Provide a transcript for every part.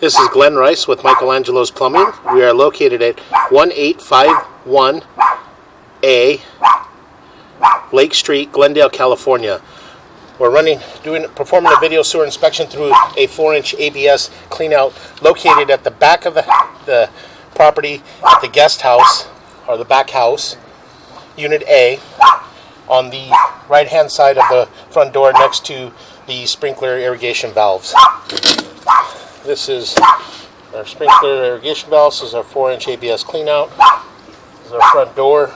This is Glenn Rice with Michelangelo's Plumbing. We are located at 1851A Lake Street, Glendale, California. We're performing a video sewer inspection through a 4-inch ABS cleanout located at the back of the property at the guest house, or the back house, Unit A, on the right-hand side of the front door next to the sprinkler irrigation valves. This is our sprinkler irrigation valves. This is our 4-inch ABS cleanout. This is our front door.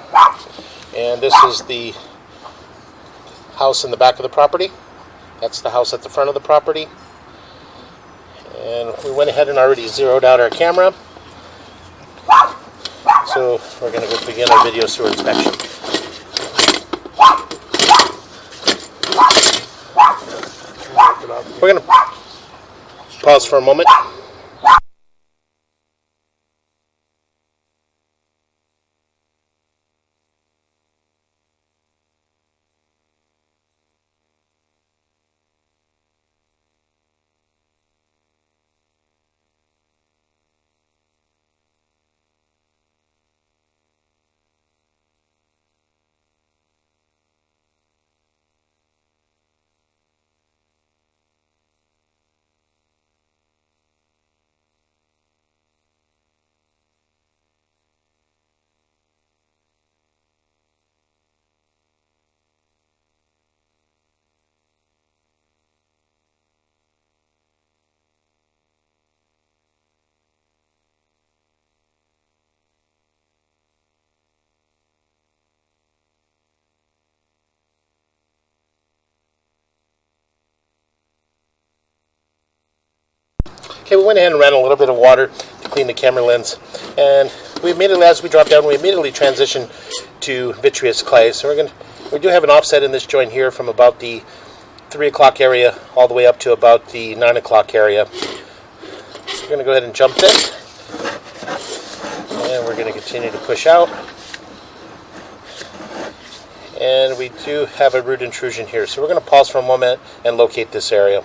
And this is the house in the back of the property. That's the house at the front of the property. And we went ahead and already zeroed out our camera. So we're going to go begin our video sewer inspection. We're going to pause for a moment. Okay, we went ahead and ran a little bit of water to clean the camera lens, and as we dropped down, we immediately transitioned to vitreous clay. So we do have an offset in this joint here from about the 3 o'clock area all the way up to about the 9 o'clock area. So we're going to go ahead and jump this, and we're going to continue to push out. And we do have a root intrusion here, so we're going to pause for a moment and locate this area.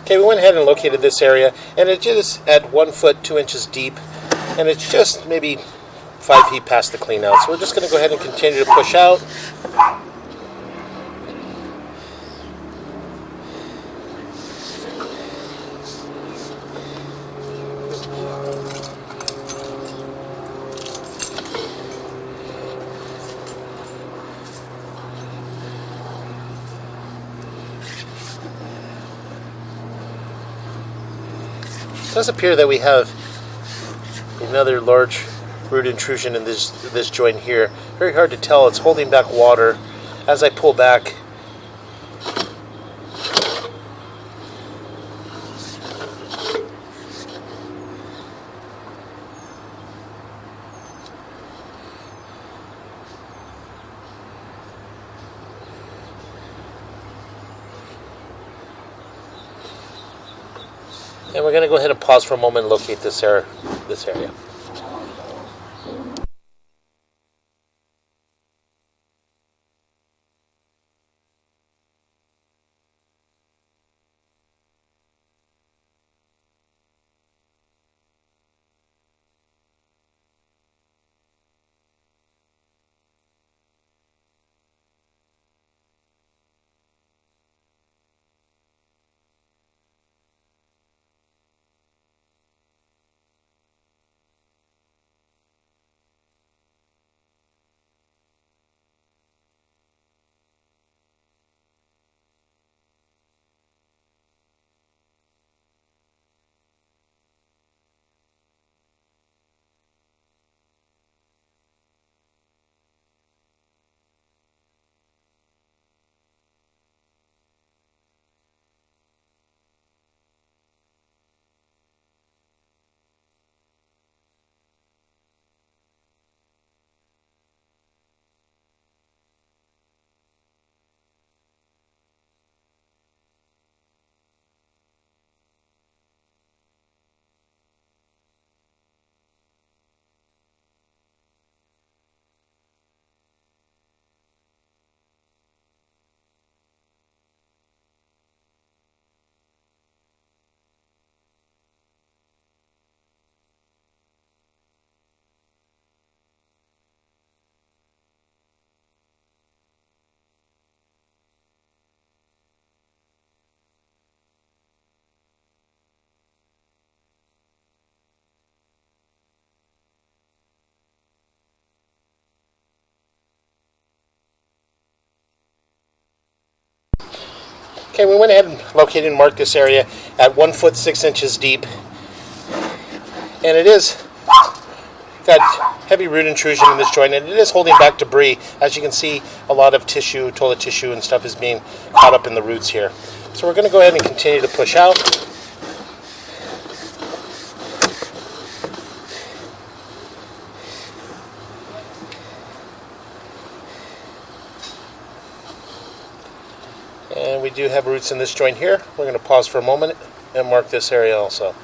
Okay, we went ahead and located this area, and it is at 1 foot 2 inches deep, and it's just maybe 5 feet past the clean out. So we're just going to go ahead and continue to push out. It does appear that we have another large root intrusion in this joint here. Very hard to tell. It's holding back water. As I pull back, And we're going to go ahead and pause for a moment and locate this area. Okay, we went ahead and located and marked this area at 1 foot 6 inches deep, and it is got heavy root intrusion in this joint, and it is holding back debris. As you can see, a lot of tissue, toilet tissue and stuff is being caught up in the roots here. So we're going to go ahead and continue to push out. And we do have roots in this joint here. We're going to pause for a moment and mark this area also.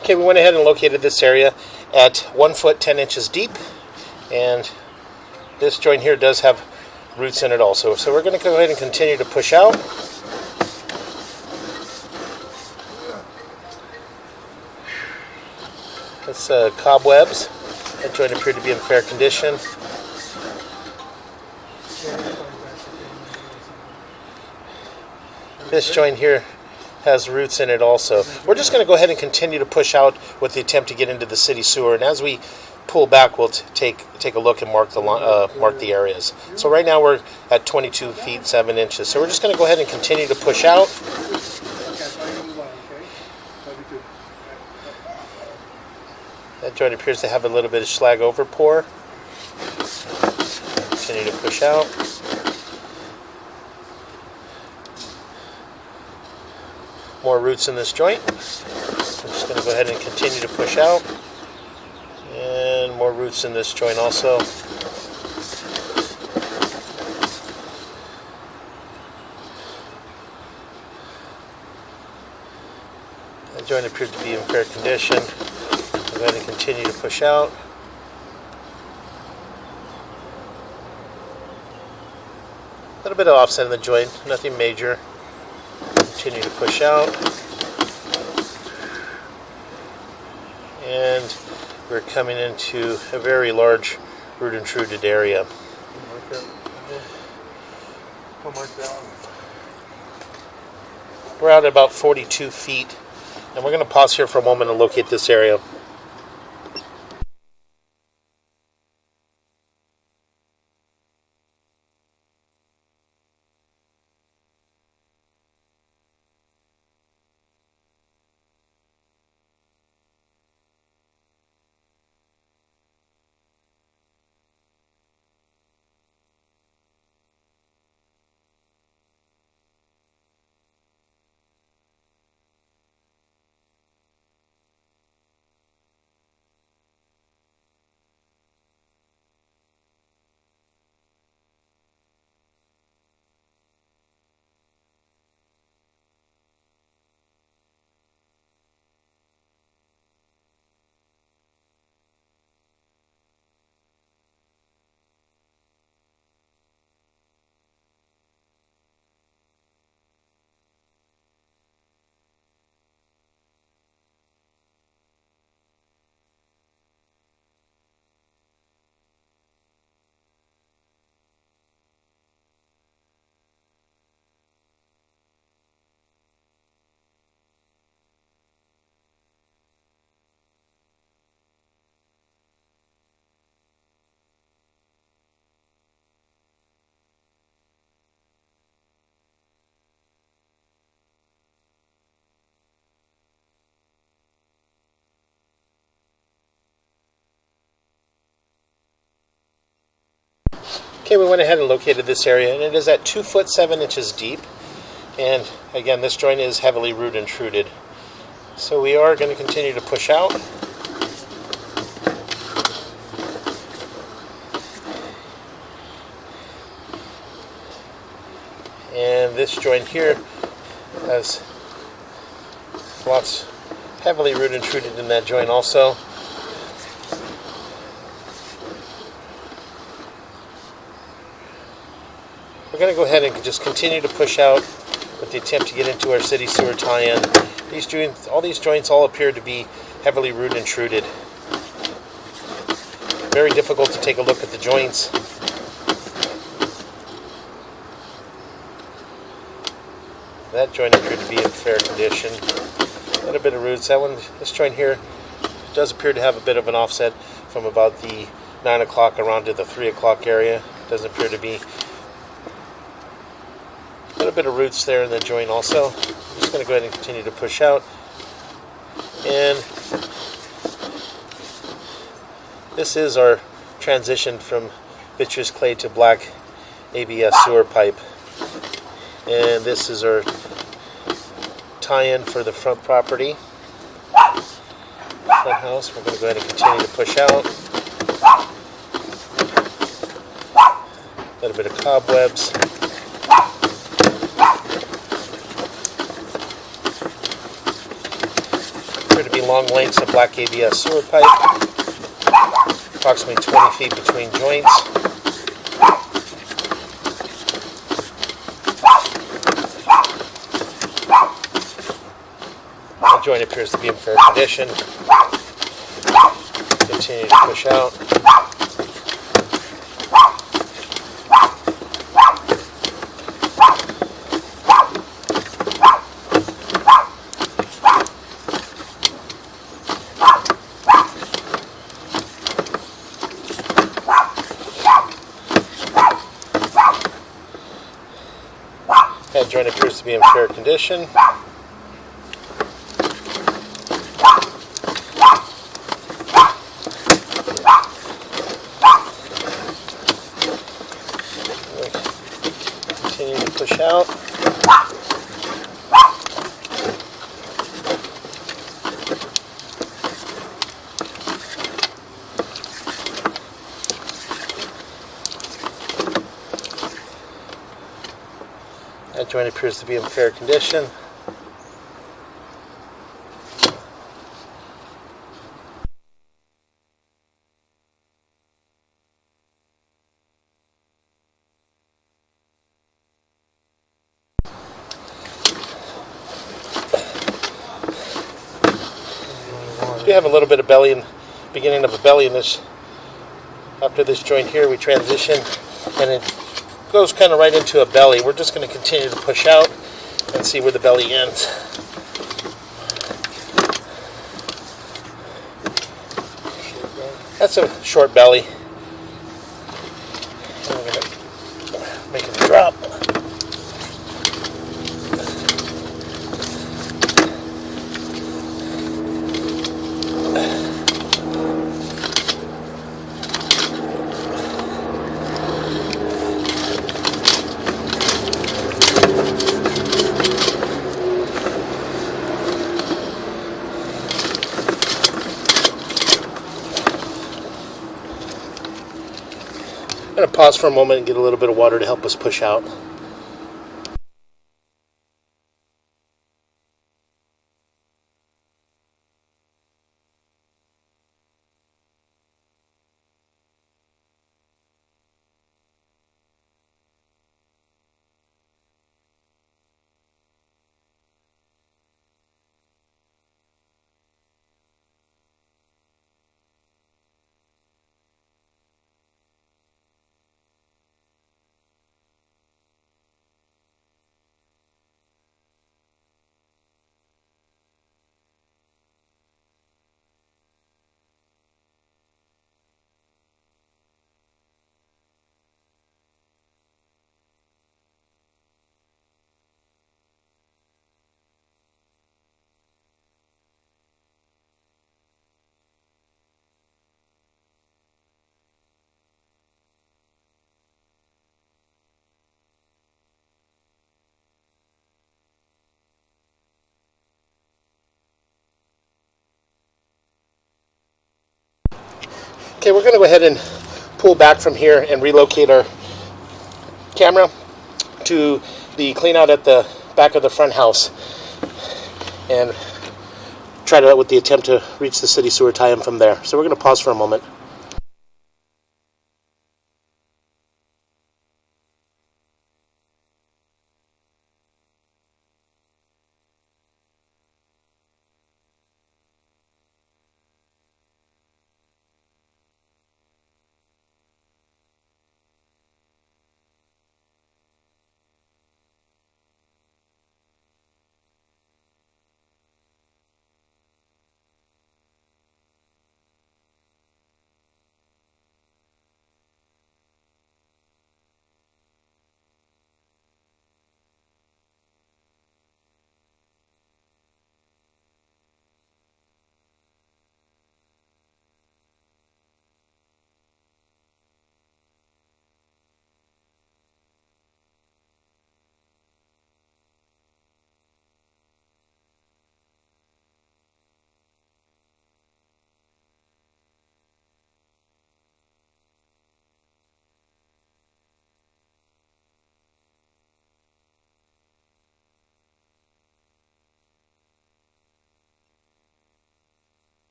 Okay, we went ahead and located this area at 1 foot 10 inches deep, and this joint here does have roots in it also. So we're going to go ahead and continue to push out. It's cobwebs. That joint appeared to be in fair condition. This joint here has roots in it also. We're just going to go ahead and continue to push out with the attempt to get into the city sewer, and as we pull back, we'll take a look and mark the areas. So right now we're at 22 feet 7 inches. So we're just going to go ahead and continue to push out. That joint appears to have a little bit of slag overpour. Continue to push out. More roots in this joint. I'm just going to go ahead and continue to push out. And more roots in this joint also. That joint appears to be in fair condition. Go ahead and continue to push out. little bit of offset in the joint, nothing major. Continue to push out. And we're coming into a very large root intruded area. We're out at about 42 feet, and we're going to pause here for a moment and locate this area. Okay, we went ahead and located this area, and it is at 2 foot 7 inches deep. And again, this joint is heavily root intruded. So we are going to continue to push out. And this joint here has lots heavily root intruded in that joint also. We're going to go ahead and just continue to push out with the attempt to get into our city sewer tie-in. All these joints all appear to be heavily root intruded. Very difficult to take a look at the joints. That joint appeared to be in fair condition. A little bit of roots. This joint here does appear to have a bit of an offset from about the 9 o'clock around to the 3 o'clock area. Doesn't appear to be. A little bit of roots there in the joint also. I'm just going to go ahead and continue to push out. And this is our transition from vitreous clay to black ABS sewer pipe. And this is our tie-in for the front property. Front house. We're going to go ahead and continue to push out. A little bit of cobwebs. Appear to be long lengths of black ABS sewer pipe. Approximately 20 feet between joints. The joint appears to be in fair condition. Continue to push out. That joint appears to be in fair condition. Continue to push out. That joint appears to be in fair condition. So we have a little bit of belly and beginning of a belly in this. After this joint here, we transition, and it goes kind of right into a belly. We're just going to continue to push out and see where the belly ends. That's a short belly. And we're going to make it drop. I'm going to pause for a moment and get a little bit of water to help us push out. Okay, we're going to go ahead and pull back from here and relocate our camera to the clean out at the back of the front house and try to, with the attempt to reach the city sewer tie-in from there. So we're going to pause for a moment.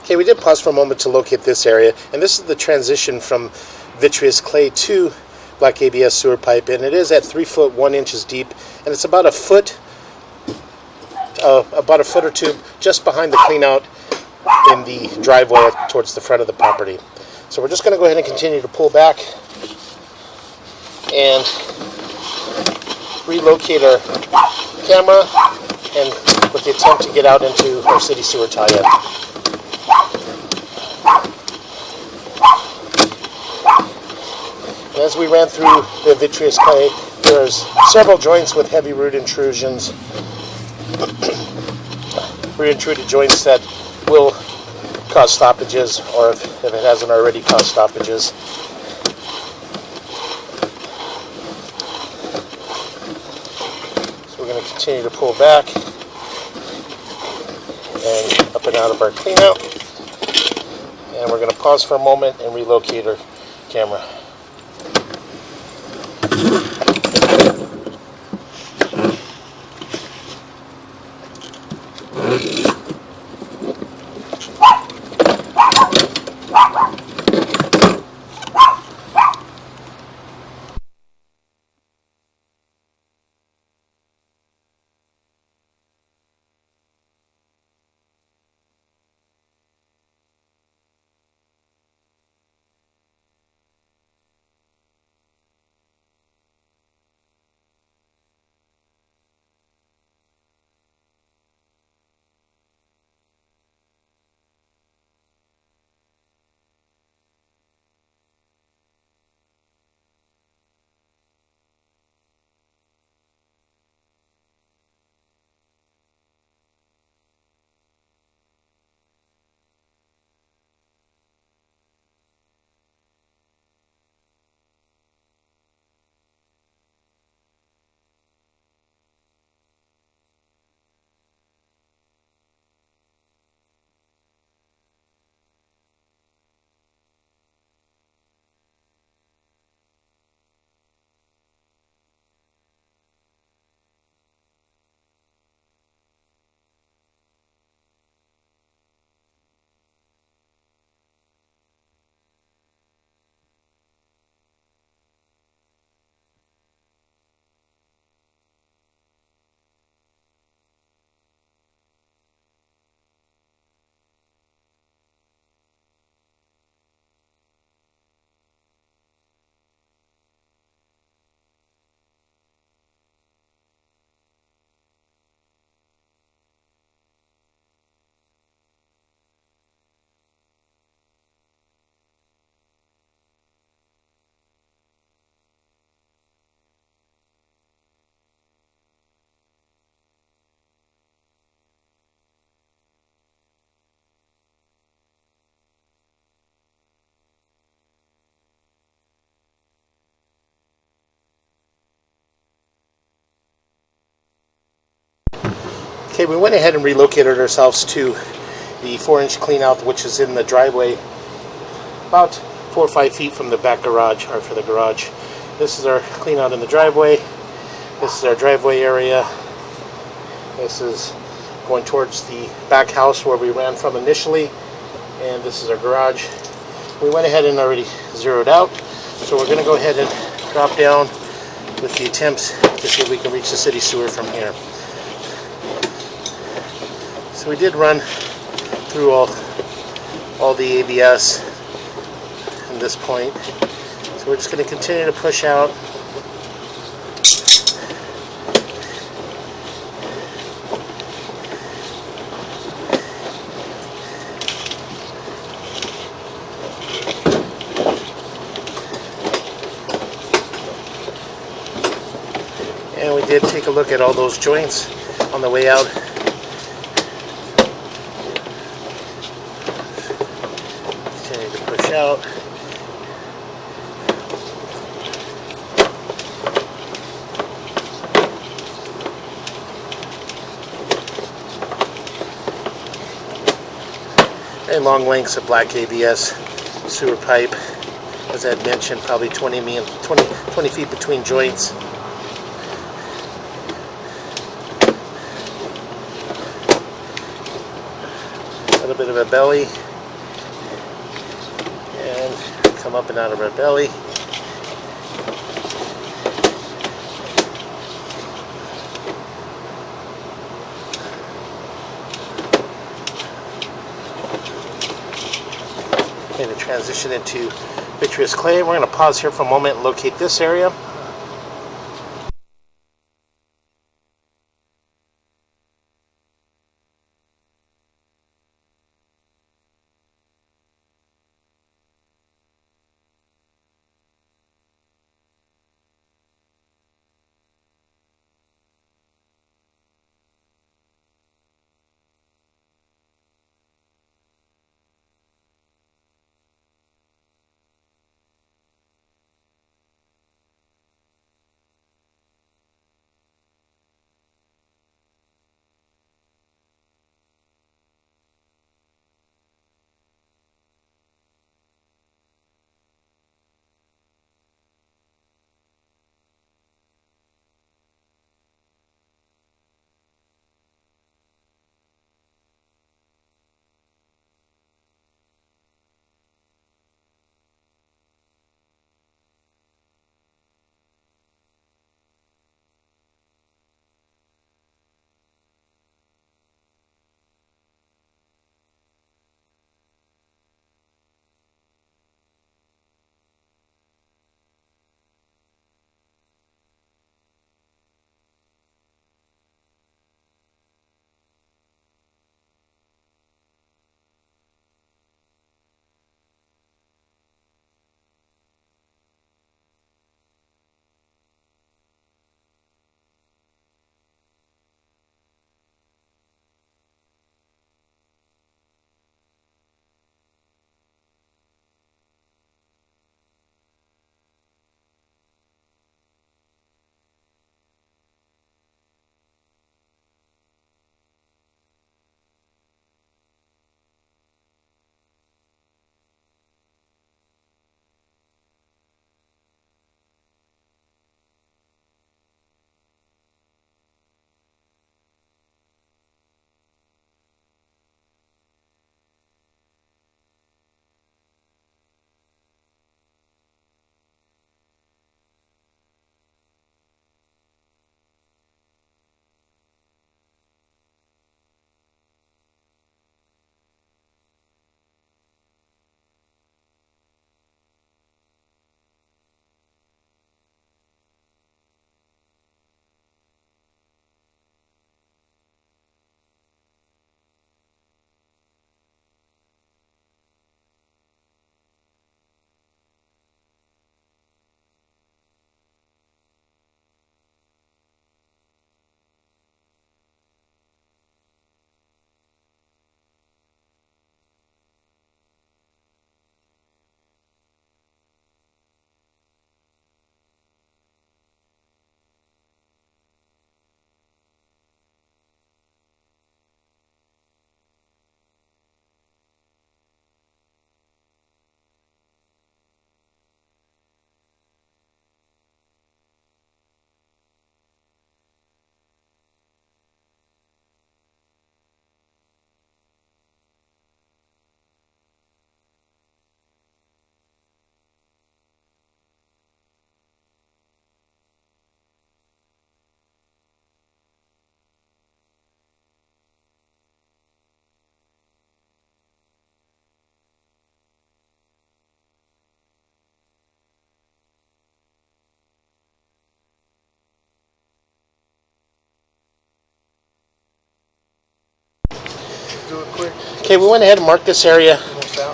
Okay, we did pause for a moment to locate this area, and this is the transition from vitreous clay to black ABS sewer pipe, and it is at 3 foot 1 inches deep, and it's about a foot or two just behind the clean out in the driveway towards the front of the property. So we're just going to go ahead and continue to pull back and relocate our camera, and with the attempt to get out into our city sewer tie-in. As we ran through the vitreous clay, there's several joints with heavy root intrusions, root-intruded joints that will cause stoppages, or if it hasn't already caused stoppages. So we're going to continue to pull back and up and out of our clean out, and we're going to pause for a moment and relocate our camera. Okay, we went ahead and relocated ourselves to the 4-inch clean out, which is in the driveway about 4 or 5 feet from the back garage, or for the garage. This is our clean out in the driveway. This is our driveway area. This is going towards the back house where we ran from initially, and this is our garage. We went ahead and already zeroed out, so we're going to go ahead and drop down with the attempts to see if we can reach the city sewer from here. So we did run through all the ABS at this point. So we're just going to continue to push out. And we did take a look at all those joints on the way out. Out. Very long lengths of black ABS sewer pipe, as I had mentioned, probably 20 feet between joints. A little bit of a belly. come up and out of our belly. Okay, to transition into vitreous clay, we're going to pause here for a moment and locate this area. Do it quick. Okay, we went ahead and marked this area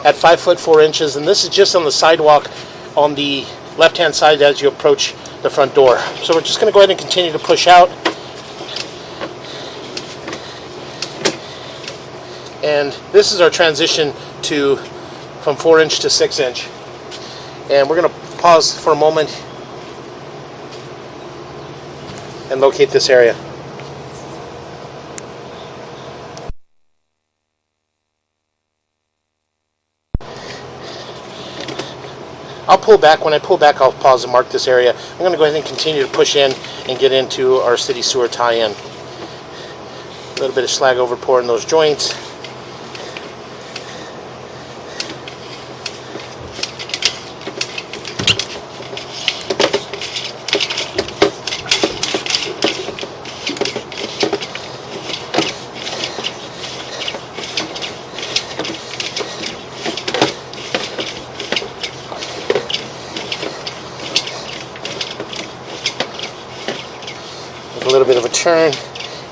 at 5 foot 4 inches, and this is just on the sidewalk on the left-hand side as you approach the front door. So we're just going to go ahead and continue to push out. And this is our transition to from 4 inch to 6 inch. And we're going to pause for a moment and locate this area. I'll pull back. When I pull back, I'll pause and mark this area. I'm going to go ahead and continue to push in and get into our city sewer tie-in. A little bit of slag overpour in those joints. little bit of a turn,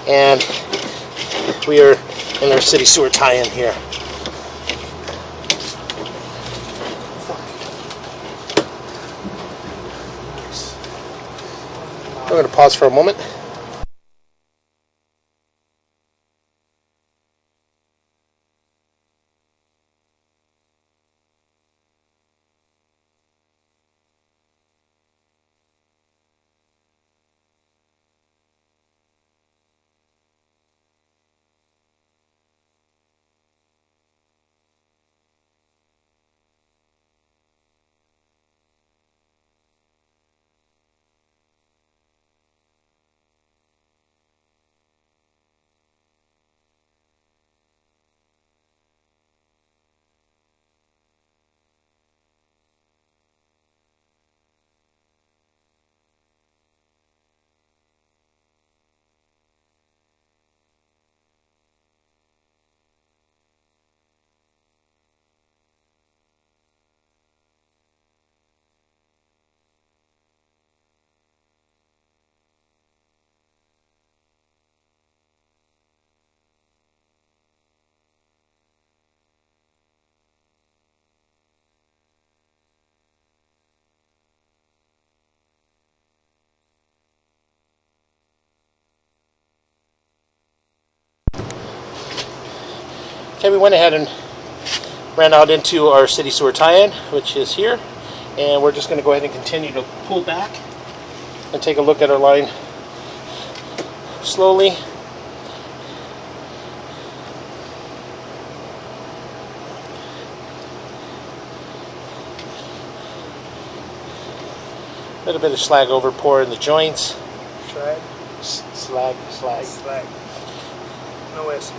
and we are in our city sewer tie-in here. I'm going to pause for a moment. Okay, we went ahead and ran out into our city sewer tie-in, which is here, and we're just going to go ahead and continue to pull back and take a look at our line slowly. A little bit of slag over pour in the joints. Slag. No SH.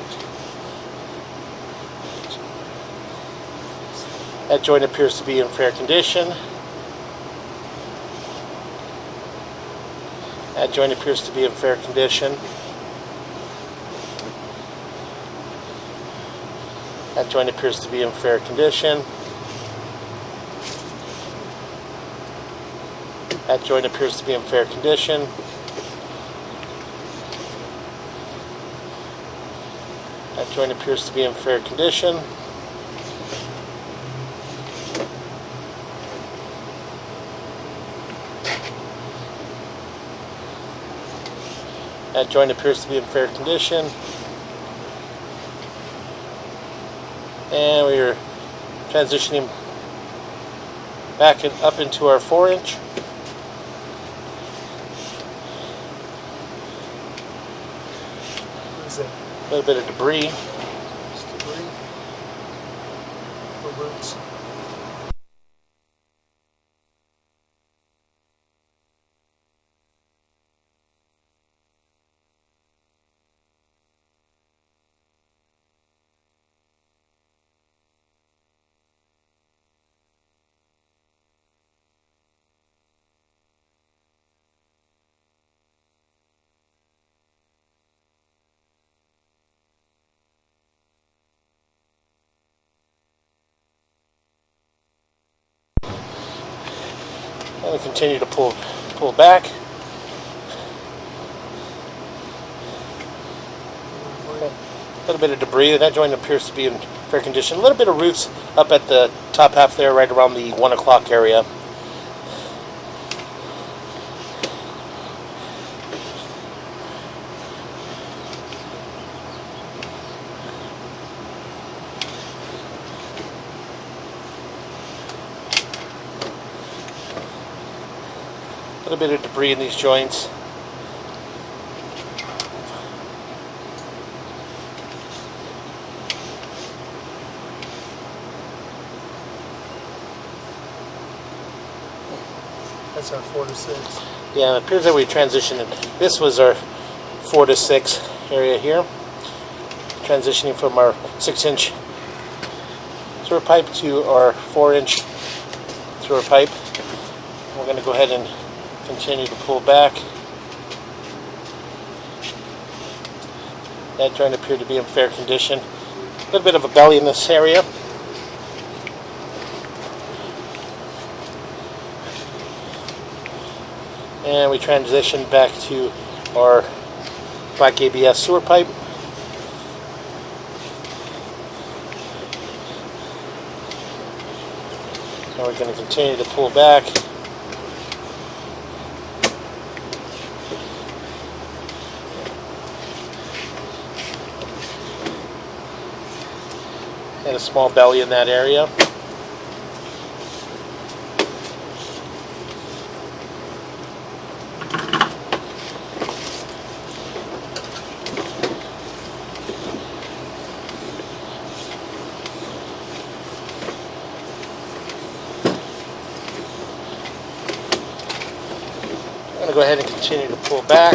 That joint appears to be in fair condition. That joint appears to be in fair condition. That joint appears to be in fair condition. That joint appears to be in fair condition. That joint appears to be in fair condition. That joint appears to be in fair condition. And we are transitioning back and up into our 4-inch. What is that? A little bit of debris. It's debris. Or roots. And we continue to pull back. A little bit of debris. That joint appears to be in fair condition. A little bit of roots up at the top half there, right around the 1 o'clock area. A little bit of debris in these joints. That's our 4 to 6. Yeah, it appears that we transitioned. This was our 4 to 6 area here. Transitioning from our 6-inch sewer pipe to our 4-inch sewer pipe. We're going to go ahead and continue to pull back. That joint appeared to be in fair condition. A little bit of a belly in this area. And we transition back to our black ABS sewer pipe. Now we're going to continue to pull back. And a small belly in that area. I'm going to go ahead and continue to pull back.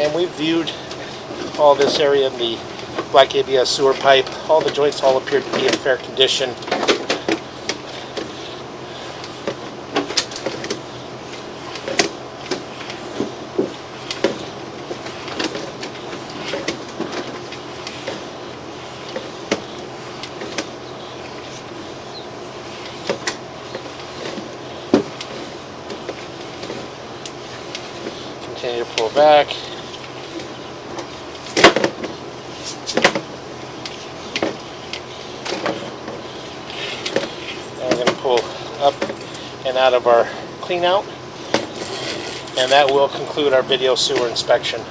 And we've viewed all this area in the black ABS sewer pipe. All the joints all appear to be in fair condition. Continue to pull back. Pull up and out of our clean out, and that will conclude our video sewer inspection.